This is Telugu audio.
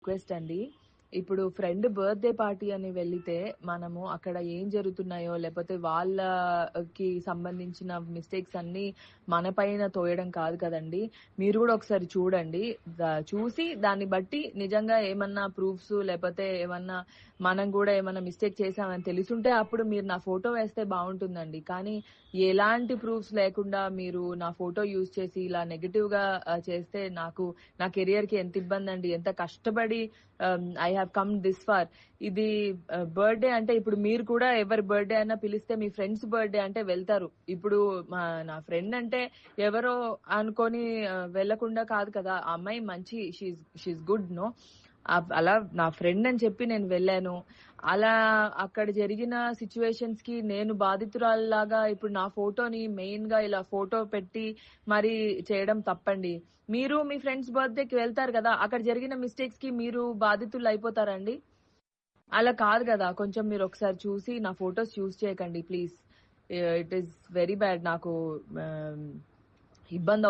రిక్వెస్ట్ అండి. ఇప్పుడు ఫ్రెండ్ బర్త్‌డే పార్టీ అని వెళితే, మనము అక్కడ ఏం జరుగుతున్నాయో, లేపోతే వాళ్ళకి సంబంధించిన మిస్టేక్స్ అన్నీ మన పైన తోయడం కాదు కదండీ! మీరు గూడా ఒకసారి చూడండి. చూసి దాన్ని బట్టి నిజంగా ఏమన్నా ప్రూఫ్స్ లేపోతే ఏమన్నా మనం గూడా ఏమన్నా మిస్టేక్ చేశామని తెలిసుంటే అప్పుడు మీరు నా ఫోటో వేస్తే బావుంటుందండి. కానీ ఎలాంటి ప్రూఫ్స్ లేకుండా మీరు నా ఫోటో యూజ్ చేసి ఇలా నెగెటివ్‌గా చేస్తే నా కెరియర్‌కి ఎంత ఇబ్బందండి. ఎంత కష్టపడి I have come this far. ఇది బర్త్‌డే అంటే ఇప్పుడు మీరు కూడా ఎవరి బర్త్‌డే అయినా పిలిస్తే మీ ఫ్రెండ్స్ బర్త్‌డే అంటే వెళ్తారు. ఇప్పుడు నా ఫ్రెండ్ అంటే ఎవరో అనుకోని వెళ్ళకుండా కాదు కదా! ఆ అమ్మాయి మంచి షీస్ గుడ్ నో. అలా నా ఫ్రెండ్ అని చెప్పి నేను వెళ్ళాను. అలా అక్కడ జరిగిన సిట్యుయేషన్స్‌కి నేను బాధితురాలిలాగా ఇప్పుడు నా ఫోటోని మెయిన్‌గా ఇలా ఫోటో పెట్టి మరి చేయడం తప్పండి. మీరు మీ ఫ్రెండ్స్ బర్త్‌డేకి వెళ్తారు గదా! అక్కడ జరిగిన మిస్టేక్స్‌కి మీరు బాధితులయిపోతారా అండి? అలా కాదు గదా! కొంచెం మీరొకసారి చూసి నా ఫోటోస్ యూజ్ చేయకండి please. It is very bad. నాకు ఆహ్, ఇబ్బందవు